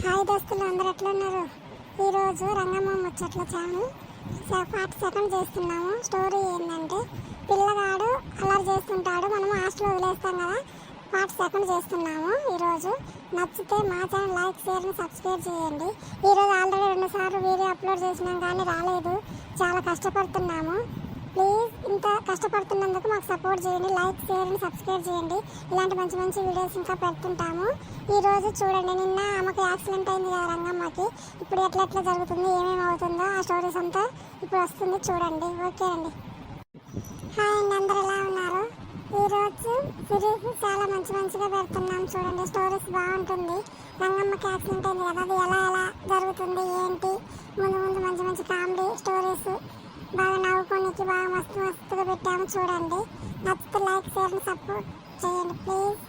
Hi దోస్తులు, అందరు ఎట్లా ఉన్నారు? ఈరోజు రంగమ్మ ముచ్చట్ల ఛానల్ 40 సెకండ్ చేస్తున్నాము. స్టోరీ ఏంటంటే, పిల్లగాడు అల్లరి చేస్తుంటాడు, మనము హాస్టల్ వదిలేస్తాం కదా. 40 సెకండ్ చేస్తున్నాము. ఈరోజు నచ్చితే మా ఛానల్ లైక్, షేర్, సబ్స్క్రైబ్ చేయండి. ఈరోజు ఆల్రెడీ 2 సార్లు వీడియో అప్లోడ్ చేసినాం కానీ రాలేదు. చాలా కష్టపడుతున్నాము. ప్లీజ్ ఇంత కష్టపడుతున్నందుకు మాకు సపోర్ట్ చేయండి. లైక్, షేర్, సబ్స్క్రైబ్ చేయండి. ఇలాంటి మంచి మంచి వీడియోస్ ఇంకా పెడుతుంటాము. ఈరోజు చూడండి, నిన్న ఆమెకు యాక్సిడెంట్ అయింది కదా రంగమ్మకి. ఇప్పుడు ఎట్లా జరుగుతుంది, ఏమేమి అవుతుందో ఆ స్టోరీస్ అంతా ఇప్పుడు వస్తుంది, చూడండి. ఓకే అండి. హాయ్ అండి, అందరు ఎలా ఉన్నారు? ఈరోజు సిరీస్ చాలా మంచిగా పెడుతున్నాం. చూడండి, స్టోరీస్ బాగుంటుంది. రంగమ్మకి యాక్సిడెంట్ అయింది కదా, అది ఎలా జరుగుతుంది ఏంటి, ముందు మంచి కామెడీ స్టోరీస్ బాగా నవ్వుకోనికి బాగా మస్తుగా పెట్టాము. చూడండి, నచ్చితే లైక్, షేర్, సపోర్ట్ చేయండి ప్లీజ్.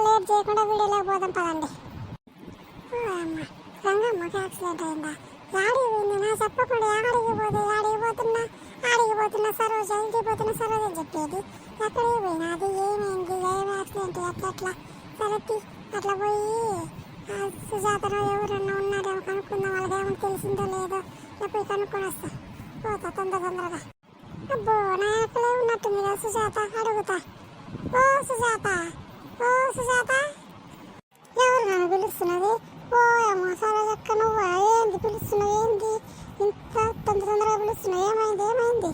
లేట్ చేయకుండా వీడియోలోకి పోదాం పదండి. అమ్మ, రంగమ్మకి యాక్సిడెంట్ అయిందా? యాడికి పోయింది నా చెప్పకుండా? ఆడికి పోతున్నా సరోజ, ఇంటికి పోతున్నా సరోజ అని చెప్పేది. ఎక్కడికి పోయినా అది ఏమైంది, ఏమి యాక్సిడెంట్, ఎట్లా సరతి అట్లా పోయి సుజాతలో ఎవరన్నా ఉన్నారేమో కనుక్కుందాం. వాళ్ళకి ఏమైనా తెలిసిందో లేదో పోయి కనుక్కొని వస్తా. పోతా తొందరగా. అబ్బో, నా ఎక్కడే ఉన్నట్టుంది కదా సుజాత, అడుగుతా. ఓ సుజాత, ఎవరు నన్ను పిలుస్తున్నది? ఓ అమ్మ సరోజక్క, నువ్వు ఏంది పిలుస్తున్నావు? ఏంది ఇంత తొందరగా పిలుస్తున్నావు? ఏమైంది?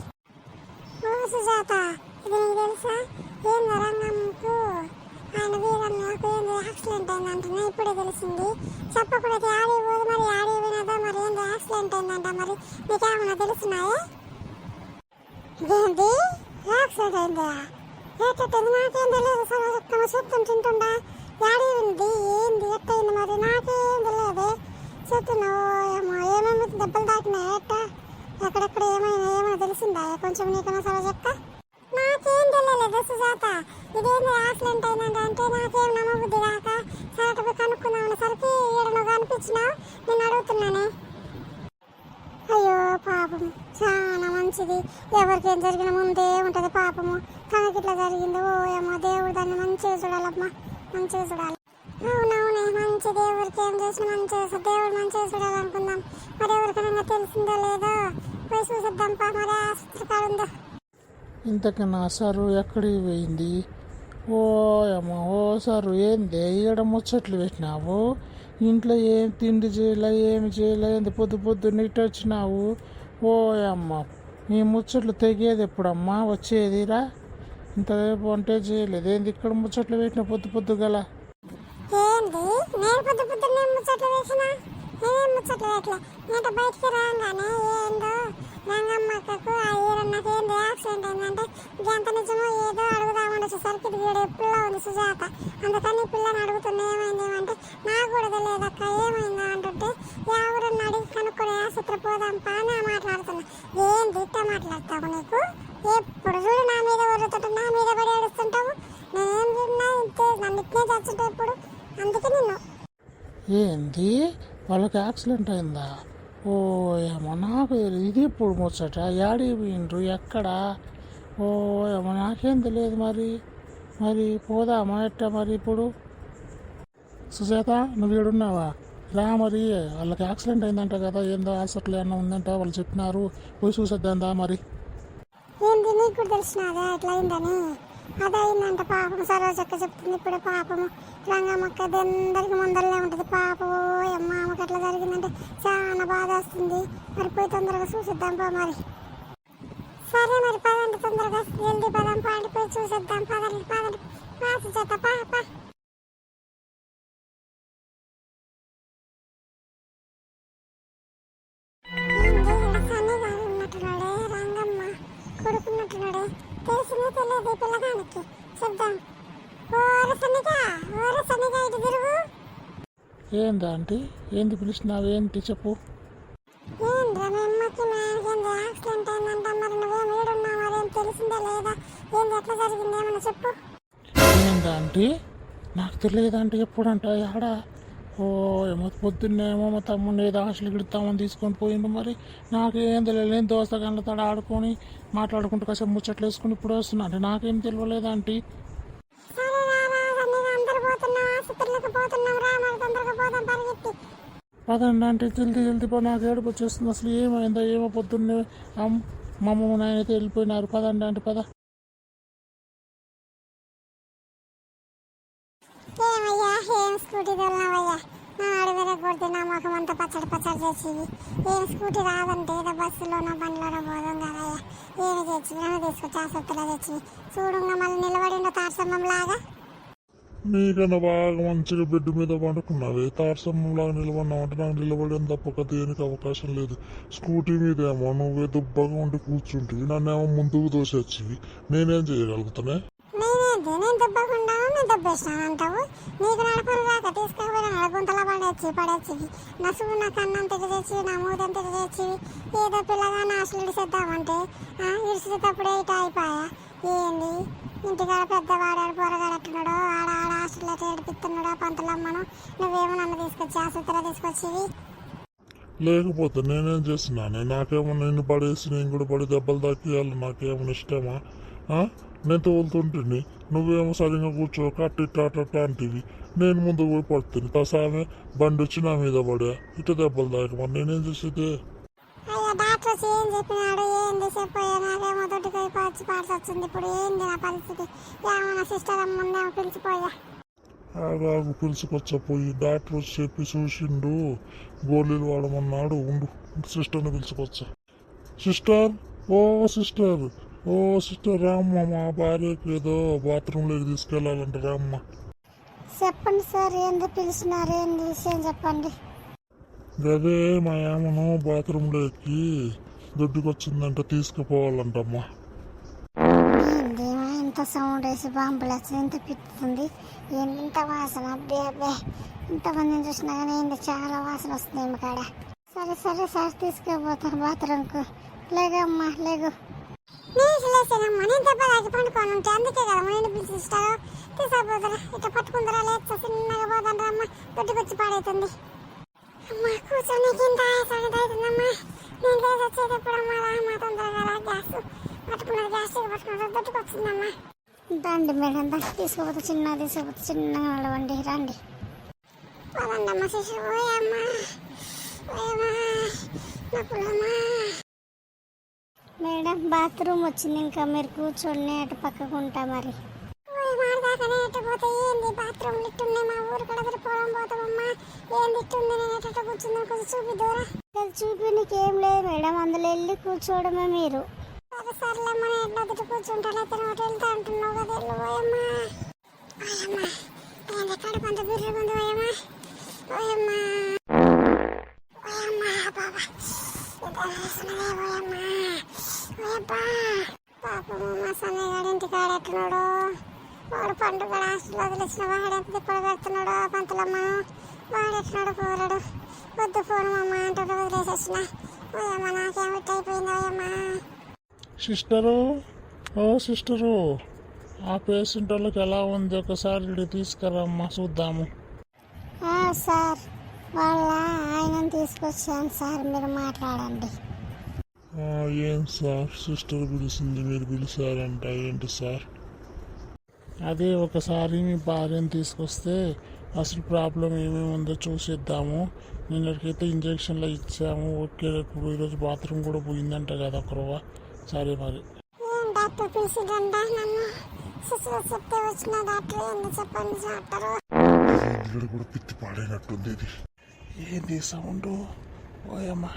ఓ సుజాత, ఇది నీకు తెలుసా? ఏంది రంగమ్మకు ఆయన వీరన్నకు ఏంది యాక్సిడెంట్ అయిందంటున్నా, ఇప్పుడే తెలిసింది. చెప్పకూడదు, ఆడికి పోదు. మరి ఆడికి పోయినదా? మరి ఏంది యాక్సిడెంట్ అయిందంట? మరి నీకేమన్నా తెలుస్తున్నాయే? ఏంది యాక్సిడెంట్ అయిందా? ఏటట్టింది? నాకేం తెలియదు. సరోజక్క చెప్తుంటుండా యాడి ఉంది, ఏంది ఎట్టయింది? మరి నాకేం తెలియదు. చెప్తున్నావు ఏమేమి దెబ్బలు తాకినాయి, ఎక్కడెక్కడ ఏమైనా తెలిసిందా కొంచెం నీకన్నా సరోజక్క? నాకేం తెలియలేదు సుజాత. ఇదేంది యాక్సిడెంట్ అయిందంటే నాకేం నమ్మబుద్ధి కాక సరట కనుక్కుందాం సరికి ఈడను కనిపించినావు, నేను అడుగుతున్నానే. అయ్యో పాపం, చాలా మంచిది. ఎవరికేం జరిగిన ముందే ఉంటుంది పాపము. తనకి ఇట్లా జరిగింది. ఓ ఏమో, దేవుడు దాన్ని మంచిగా చూడాలమ్మా, మంచిగా చూడాలి. అవునవునే, మంచిది. ఎవరికి ఏం చేసినా మంచిగా దేవుడు మంచిగా చూడాలనుకుందాం. మరి ఎవరికైనా తెలిసిందో లేదో పోయి చూసిద్దాం. మరి ఆసుపత్రి కాడుందో. ఇంతకన్నా సారు ఎక్కడికి పోయింది? ఓ అమ్మ, ఓ సారు ఏంది ఈడ ముచ్చట్లు పెట్టినావు? ఇంట్లో ఏం తిండి చేయలే, ఏమి చేయలే, ఏంది పొద్దు నీటి వచ్చినావు? ఓ అమ్మ, నీ ముచ్చట్లు తెగేది ఎప్పుడమ్మా వచ్చేదిరా? ఇంతసేపు అంటే చేయలేదు. ఏంది ఇక్కడ ముచ్చట్లు పెట్టిన పొద్దు గల? ఏంది నేను పొద్దున్నే ముచ్చట్లు వేసిన? నేనేం ముచ్చట్లు వేయట్లే. నేను బయటికి రాగానే ఏందో రంగమ్మకు ఆ ఈరన్నకు ఏంది యాక్సిడెంట్ అయిందంటే ఎంత నిజమో ఏదో అడుగుదామని వచ్చేసరికి వీడు ఎప్పుడులా ఉంది సుజాత. అందుకని పిల్లని అడుగుతున్నా ఏమైంది నాకు కూడా తెలియదక్క ఏమైందా అంటుంటే, ఎవరన్నా అడిగి కనుక్కొని ఆసుపత్రి పోదాంపా అని మాట్లాడుతున్నా. ఏంది ఇట్ట మాట్లాడతావు? నీకు ఎప్పుడు చూడు నా మీద వరుతుంటావు, నా మీద పడి ఏడుస్తుంటావు. నేనేం తిన్నా ఇంతే, నన్ను ఇట్నే చచ్చుంటావు ఇప్పుడు. అందుకే నిన్ను. ఏంది వాళ్ళకి యాక్సిడెంట్ అయిందా? ఓ ఏమో, నాకు ఇది ఎప్పుడు ముచ్చట? యాడికి పోయిండ్రు, ఎక్కడా? ఓ ఏమో, నాకేం తెలియదు. మరి పోదామా ఎట్టా? మరి ఇప్పుడు సుజాత, నువ్వు ఏడున్నావా? రా, మరి వాళ్ళకి యాక్సిడెంట్ అయిందంట కదా, ఏందో హాస్పిటల్ ఏమన్నా ఉందంట వాళ్ళు చెప్పినారు, పోయి చూసేద్దాందా? మరి ఏంది నీకు కూడా తెలిసినదా ఎట్లా అయిందని? అదయిందంట పాపం. సరోజక్క చెప్తుంది ఇప్పుడు. పాపము రంగమ్మక్క అందరికి ముందరలే ఉంటుంది పాపం. అమ్మ, అమ్మకి ఎట్లా జరిగిందంటే చాలా బాధ వస్తుంది. మరి పోయి తొందరగా చూసిద్దాం పా. మరి సరే, మరి పదండి, తొందరగా జల్దీ పదం పాండి, పోయి చూసేద్దాం. పదండి పాసు చేత పా. సన్నిగా ఉన్నట్టున్నాడే రంగమ్మ కొడుకున్నట్టున్నాడే. తెలిసిందో తెలియదు ఈ పిల్లగానికి. చెప్దాం. ఓర సన్నిగా ఇటు తిరుగు. ఏందా ఆంటీ, ఏంది పిలిచినావు? ఏంటి చెప్పు. ఏంద్రా మీ అమ్మకి మా ఆయనకి ఏంది యాక్సిడెంట్ అయిందంట. మరి నువ్వేం ఏడున్నావు? మరేం తెలిసిందా లేదా? ఏంది ఎట్లా జరిగింది ఏమన్నా చెప్పు. ఏందా ఆంటీ, నాకు తెలియదంటే ఎప్పుడంట ఆడ? ఓ ఏమో, పొద్దున్నేమో మా తమ్ముడిని ఏదో హాస్టల్కి ఇడతామని తీసుకొని పోయిండు. మరి నాకేం తెలియదు. నేను దోస్తగాళ్ళ తడ ఆడుకొని మాట్లాడుకుంటూ కాసేపు ముచ్చట్లు వేసుకుని ఇప్పుడు వస్తున్నా అంటే నాకేం తెలియలేదా ఆంటీ? సరే రారా, అందరు పోతున్నాం ఆసుపత్రికి. పోతున్నాం రా, మరి తొందరగా పోదాం పరిగెత్తి. పదండి అంటే జల్దీ జల్దీ పో, నాకు ఏడుపు వచ్చేస్తుంది. అసలు ఏమైందో ఏమో పొద్దున్నే మా అమ్మ నాయన అయితే వెళ్ళిపోయినారు. పదండి అంటే పద. ఏమయ్యా ఏం స్కూటీ తోలినావయ్యా? నా అడవిలో కొడితే నా ముఖం అంతా పచ్చడి పచ్చడి చేసేవి. ఏం స్కూటీ రాదంటే ఏదో బస్సులోనో బండ్లోనో పోదాం కదయ్యా. ఏమి తెచ్చివి? నన్ను తీసుకొచ్చి ఆసుపత్రిలో తెచ్చివి. చూడుగా మళ్ళీ నిలబడిండో తారసమ్మం లాగా. నీకన్నా బాగా మంచిగా బెడ్ మీద పండుకున్నావే. తారసమ్మంలాగా నిలబడినావంటే నాకు నిలబడేం తప్పక దేనికి అవకాశం లేదు. స్కూటీ మీద ఏమో నువ్వే దుబ్బగా ఉండి కూర్చుంటివి, నన్నేమో ముందుకు దోసొచ్చివి. నేనేం చేయగలుగుతానే? నేనేంటి? నేను దెబ్బకుండా నేను దెబ్బేసినాను అంటావు? నీకు నడపరు రాక తీసుకపోయినా నడగుంతలా పడేచ్చివి. నా సూ నా కన్నం తిరిగి తెచ్చివి, నా మూతం తిరిగి తెచ్చివి. ఏదో పిల్లగా నాశలు ఇడిసేద్దామంటే ఇడిసేటప్పుడే ఇట అయిపోయా. ఏంది ఇంటికాడ పెద్దవాడాడు పొరగాడు ఎట్టున్నాడో ఆడ హాస్టల్ ఎట్లా ఏడిపిస్తున్నాడో పంతులమ్మను. నువ్వేమో నన్ను తీసుకొచ్చి ఆసుపత్రిలో తీసుకొచ్చివి. లేకపోతే నేనేం చేస్తున్నాను? నాకేమో నిన్ను పడేసి నేను కూడా పడి దెబ్బలు తాకియాలి నాకేమో ఇష్టమా? నేను తోలుతుంటిని, నువ్వేమో సరిగ్గా కూర్చో కట్టి అంటివి. నేను ముందు పోయి పడుతుంది తసామే బండి వచ్చి నా మీద పడా ఇట దెబ్బలు తాకి. మరి నేనేం చేసేది? అయ్యా డాక్టర్ వచ్చి ఏం చెప్పినాడు? ఏంది చెప్పయ్యా? నాకేమో దొడ్డుకి వచ్చి పాల్సొచ్చింది. ఇప్పుడు ఏంది నా పరిస్థితి? ఏమో నా సిస్టర్ అమ్ముందేమో పిలిచిపోయా. ఆగాగు పిలుచుకొచ్చపోయి డాక్టర్ వచ్చి చెప్పి చూసిండు, గోళీలు వాడమన్నాడు. ఉండు సిస్టర్ని పిలుచుకొచ్చా. సిస్టర్, ఓ సిస్టర్, ఓ సిస్టర్ రామ్మ, మా భార్యకి ఏదో బాత్రూంలోకి తీసుకెళ్ళాలంట రామ్మ. చెప్పండి సార్, ఏంది పిలిచినారు? ఏంది విషయం చెప్పండి. గదే మా ఏమను బాత్రూంలోకి దొడ్డుకొచ్చిందంట, తీసుకుపోవాలంటమ్మా. ఏందేమో ఇంత సౌండ్ వేసి బాంబులు వచ్చి ఇంత పిత్తుంది. ఎంత వాసన! అబ్బే అబ్బే, ఇంతమందిని చూసినా కానీ ఏంది చాలా వాసన వస్తుంది ఏమి కాడ. సరే సరే సార్, తీసుకుపోతాను బాత్రూంకు. లేగమ్మా లేగు. లేసేనమ్మా, నేను దెబ్బ తాకి పండుకొని ఉంటే అందుకే కదా నేను పిలిచిస్తాను. తీసుకుపోతారా? ఇట్లా పట్టుకుందరా? లేచా చిన్నగా పోతాను రమ్మా, దొడ్డుకొచ్చి పాడైతుంది. అమ్మా కూర్చొని కింద అవుతుందమ్మా. నేను లేచి వచ్చేటప్పుడు అమ్మా మా తొందరగా గ్యాస్ పట్టుకున్నది, గ్యాస్ పట్టుకున్నది దొడ్డుకొచ్చిందమ్మా. రండి మేడం, తీసుకుపోతే చిన్నగా నడవండి. రండి పోదండి అమ్మ. శిశు ఓయమ్మా ఓయమ్మా నొప్పులమ్మా. మేడం బాత్రూమ్ వచ్చింది, ఇంకా మీరు కూర్చొని అటు పక్కకు ఉంటా. మరి మాడదాకానే ఎట్టు పోతే ఏంది? బాత్రూమ్ ఇట్టున్నాయి, మా ఊరు కూడా పొలం పోతామమ్మా. ఏంది ఇట్టుంది? నేను ఎట్ట కూర్చుందాం, కొంచెం చూపి దూరా. చూపి నీకేం లేదు మేడం, అందులో వెళ్ళి కూర్చోవడమే మీరు. సరే సర్లేమ్మా, నేను ఎట్లా ఎదుటి కూర్చుంటా. లేకపోతే నోటి వెళ్తా అంటున్నావు కదా, వెళ్ళు పోయమ్మా. ఓయమ్మా ఏంది కడుపు అంత బిర్రగుంది పోయమ్మా. ఓయమ్మా ఓయమ్మా బాబా పోయమ్మా. ఓయబ్బా పాపం మా సన్నగాడు ఇంటికాడ ఎట్టున్నాడు. వాడు పండుగ హాస్టల్ వదిలేసిన వాడు ఎంత తిప్పలు పెడుతున్నాడో పంతులమ్మను. వాడు ఎట్టున్నాడు పోరాడు. వద్దు ఫోన్ అమ్మ అంటాడు, వదిలేసి వచ్చిన. ఓయమ్మ నాకేమిటి అయిపోయింది ఓయమ్మా. సిస్టరు, ఓ సిస్టరు, ఆ పేషెంట్ వాళ్ళకి ఎలా ఉంది ఒకసారి ఇక్కడికి తీసుకురమ్మా చూద్దాము. సార్, వాళ్ళ ఆయనను తీసుకొచ్చాను సార్, మీరు మాట్లాడండి. ఏం సార్, సిస్టర్ పిలిచింది, మీరు పిలిచారంట. ఏంటి సార్? అదే ఒకసారి మీ భార్యను తీసుకొస్తే అసలు ప్రాబ్లం ఏమేమి ఉందో చూసిద్దాము. నిన్నటికైతే ఇంజక్షన్లు ఇచ్చాము, ఓకే. ఇప్పుడు ఈరోజు బాత్రూమ్ కూడా పోయిందంట కదా ఒకరవ. సరే మరి డాక్టర్ పిలిచిందంట నన్ను. సిస్టర్ చెప్తే వచ్చిన డాక్టర్ ఏంది చెప్పండి డాక్టర్. ఇక్కడ కూడా పిత్తి పాడైనట్టుంది. ఇది ఏంది సౌండ్? ఓయమ్మ,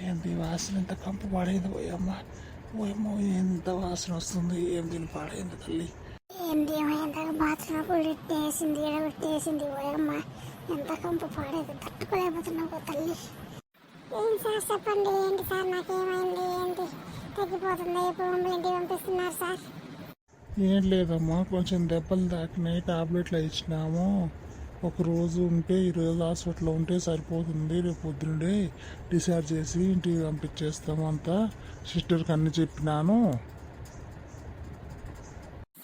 ఏంది వాసన? ఎంత కంపు పాడైంది ఓయమ్మ. ఓయమ్మ ఎంత వాసన వస్తుంది, ఏం దీని పాడైంది తల్లి. ఏంది ఎంత బాత్రూమ్ పుట్టినేసింది, ఎడబెట్టేసింది ఓయమ్మ. ఎంత కంపు పాడేది, తట్టుకోలేకపోతున్నావు తల్లి. ఏం సార్ చెప్పండి, ఏంటి సార్ నాకేమైంది? ఏంటి తగ్గిపోతుందా? ఇప్పుడు మమ్మల్ని ఇంటికి పంపిస్తున్నారు సార్. ఏం లేదమ్మా, కొంచెం దెబ్బలు తాకినాయి, టాబ్లెట్లు ఇచ్చినాము. ఒక రోజు ఉంటే, ఈరోజు హాస్పిటల్లో ఉంటే సరిపోతుంది. రేపు పొద్దున్నే డిశ్చార్జ్ చేసి ఇంటికి పంపించేస్తాము. అంతా సిస్టర్కి అన్ని చెప్పినాను.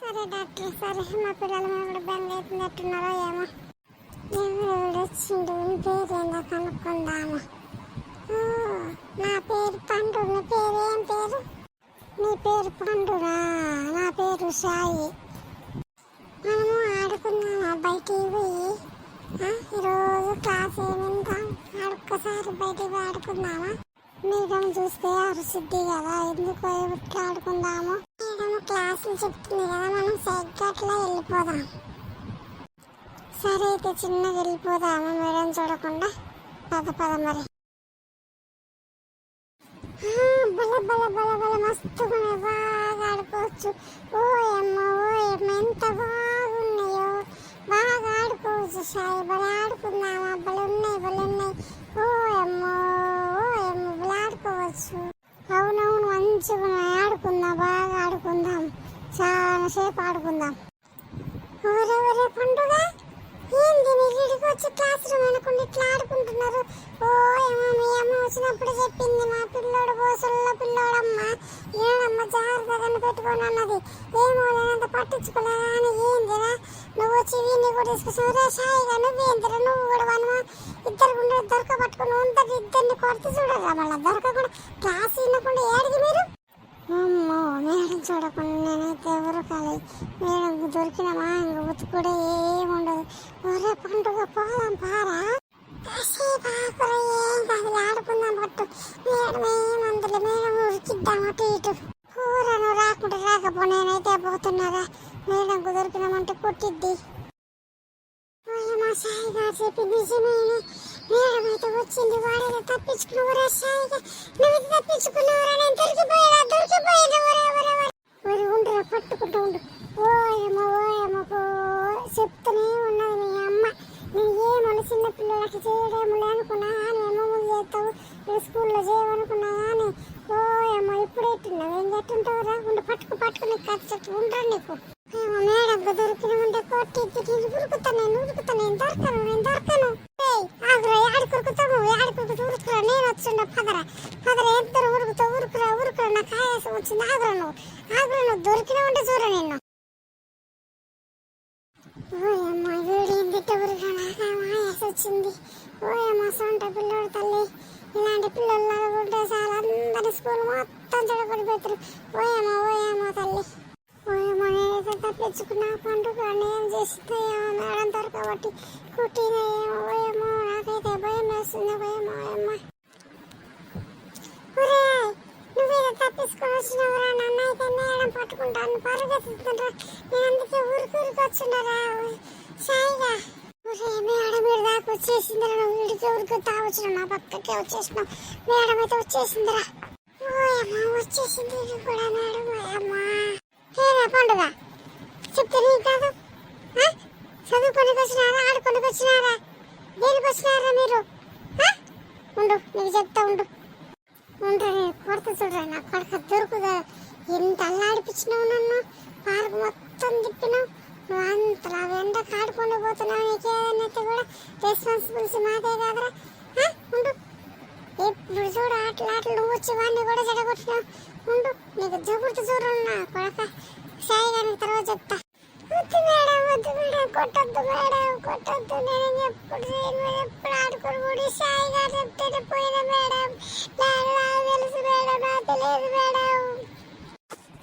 సరే డాక్టర్, సరే. మా పిల్లల మీద కూడా బెంగ అవుతున్నట్టున్నారో ఏమో. ఎవరు వచ్చిండు? నీ పేరు ఏందో కనుక్కుందాము. నా పేరు పండు. నీ పేరు ఏం పేరు? నీ పేరు పండురా? నా పేరు సాయి. మనము ఆడుకుందామా బయటికి పోయి? ఈరోజు క్లాస్ ఏమింటాం ఒక్కసారి బయటికి పోయి ఆడుకుందామా? మేడం చూస్తే అరుసిద్ది కదా, ఎందుకు ఇట్లా ఆడుకుందాము? మేడం క్లాసులు చెప్తుంది కదా, మనం సైకిల్ అట్లా వెళ్ళిపోదాం. సరే అయితే చిన్నగా వెళ్ళిపోదాము మేడం చూడకుండా. పద పద మరి. బల బల బల బల మస్తుగా బాగా ఆడుకోవచ్చు. ఓ అమ్మ ఎంత బాగున్నాయో, బాగా ఆడుకోవచ్చు. సాయి బల ఆడుకుందామా? బలున్నాయి బలున్నాయి. ఓ అమ్మ బల ఆడుకోవచ్చు. అవునవును మంచిగా ఆడుకుందాం, బాగా ఆడుకుందాం, చాలాసేపు ఆడుకుందాం. ఒరే పండుగ ఏంది మీరు ఇడికి వచ్చి క్లాస్ రూమ్ అనుకుంటే ఇట్లా ఆడుకుంటున్నారు? ఓ ఏమో మీ అమ్మ వచ్చినప్పుడు చెప్పింది, మా పిల్లోడు బోసుల్లో పిల్లోడమ్మ ఏడమ్మ జాగ్రత్తగా పెట్టుకొని అన్నది. ఏమో నేనంత పట్టించుకోలేదా అని. ఏందిరా నువ్వు వచ్చి వీడిని కూడా తీసుకొచ్చావు? సాయిగా నువ్వేందిరా, నువ్వు కూడా వనమా? ఇద్దరు గుండె దొరక పట్టుకుని ఉంటది, ఇద్దరిని కొడుతూ చూడరా మళ్ళీ దొరకకుండా క్లాస్ వినకుండా ఏడికి మీరు? అమ్మో మేడం చూడకుండా నేనైతే ఎవరు కాలి. మేడం దొరికినామా ఇంక ఉతుకుడే ఏముండదు. ఒరే పండుగ పోదాం పారా. ఏం కాదు ఆడుకుందాం పట్టు. మేడం ఏమందులే, మేడం ఉరికిద్దాం అటు ఇటు. కూరను రాకుండా రాకపో నేనైతే పోతున్నారా. మేడంకు దొరికినామంటే కొట్టిద్ది. మా సాయి గారు చెప్పి నిజమేనే, మేడం అయితే వచ్చింది. వాడైతే తప్పించుకున్నావురా సాయిగా, నువ్వు తప్పించుకున్నావురా. నేను దొరికిపోయాడా ఉండరా పట్టుకుంటూ ఉండు. ఓయమ్మో చెప్తూనే ఉన్నది మీ అమ్మ. నేను ఏమన్నా చిన్న పిల్లలకి చేయడేమో అనుకున్నా కానీ అమ్మమ్మ చేస్తావు, నేను స్కూల్లో చేయమనుకున్నా కానీ ఓయమ్మ ఇప్పుడు ఎట్టున్నావు? ఏం చెట్టుంటావురా? ఉండి పట్టుకుని ఖర్చు ఉండరా నీకు. ఏమో మేడంకు దొరికినామంటే కొట్టి నేను ఉరుకుతాను. దొరకను. ఆగురా, యాడి కురుకుతావు? యాడి కురుకుతా ఉరుకురా. నేను వచ్చిండ పదరా ఇద్దరు ఉరుకురా. నాకు ఆయాసం వచ్చింది. ఆగురా నువ్వు దొరికినామంటే చూడ నిన్ను. ఓయమ్మ వీడేంది ఉరుకురా, నాకు ఆయాసం వచ్చింది. ఓయమ్మ సొంట పిల్లోడు తల్లి. ఇలాంటి పిల్లలు ఉంటే చాలా అందరి స్కూల్ మొత్తం చెడగొడి పెడతారు. ఓయమ్మ తల్లి. ఓయమ్మ నేనైతే తప్పించుకున్నా. పండుగ ఏం చేసిందో ఏమో మేడం దొరకబట్టి కుట్టినా ఏమో. ఓయమ్మో నాకైతే భయం వేస్తుంది. ఓయమ్మ ఒరే నువ్వేదో తప్పించుకొని వచ్చినావురా. నన్ను అయితే మేడం పట్టుకుంటాను పరుగెత్తుతుండ్రా. నేను అందుకే ఊరికి వచ్చిండరా సాయిగా. ఒరే మేడం మీరు దాకా వచ్చేసిందిరా. నువ్వు వీడికి ఊరికి తావచ్చిన నా పక్కకే వచ్చేసినావు. మేడం అయితే వచ్చేసిందిరా. ఓయమ్మ వచ్చేసింది కూడా మేడం. ఓయమ్మ ఏరా పండుగ చెప్తే నీ కాదు. చదువుకొనికి వచ్చినారా, ఆడుకొనికి వచ్చినారా, దేనికి వచ్చినారా మీరు? ఉండు నీకు చెప్తా ఉండు. కొడత చూడరా నా కొడక దొరుకుదా. ఎంత అల్లాడిపించినావు నన్ను, పార్కు మొత్తం తిప్పినావు. నువ్వు అంతలా ఎండకు ఆడుకొని పోతున్నావు. నీకు ఏదైనా కూడా రెస్పాన్సిబిలిటీ మాదే కాదరా. ఉండు ఎప్పుడు చూడు ఆటలు నువ్వు వచ్చి వాడిని కూడా చెడగొట్టినావు. ఉండు నీకు జబుర్తు చూడన్నా కొడక. సాయి గారికి తర్వాత చెప్తా. వద్దు మేడం కొట్టొద్దు. నేను ఎప్పుడు ఆడుకోడు. సాయి గారు చెప్తే పోయిన మేడం. తెలుసు మేడం, నాకు తెలియదు మేడం.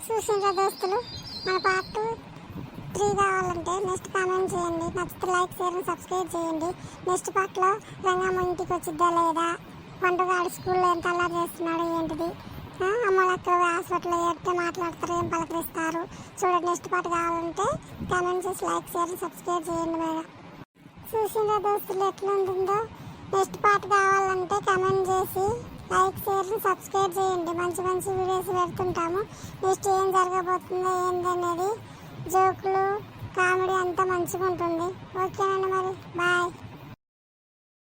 చూసిండ్రా దోస్తులు, మన పార్ట్ 3 కావాలంటే నెక్స్ట్ కామెంట్ చేయండి. నచ్చితే లైక్ షేర్ సబ్స్క్రైబ్ చేయండి. నెక్స్ట్ పార్ట్లో రంగమ్మ ఇంటికి వచ్చిద్దా లేదా, పండుగ ఆడి స్కూల్లో ఎంత అల్లరి చేస్తున్నాడు ఏంటిది, అమ్మలక్క హాస్పిటల్లో ఎట్టే మాట్లాడతారు, ఏం పలకరిస్తారు చూడండి. నెక్స్ట్ పార్ట్ కావాలంటే కామెంట్ చేసి లైక్ షేర్ సబ్స్క్రైబ్ చేయండి మేడం. చూసిండ్రా దోస్తులు ఎట్లా ఉంటుందో. నెక్స్ట్ పార్ట్ కావాలంటే కామెంట్ చేసి లైక్ షేర్ సబ్స్క్రైబ్ చేయండి. మంచి వీడియోస్ పెడుతుంటాము. నెక్స్ట్ ఏం జరగబోతుందో ఏంటనేది జోకులు కామెడీ అంతా మంచిగా ఉంటుంది. ఓకేనండి మరి బాయ్.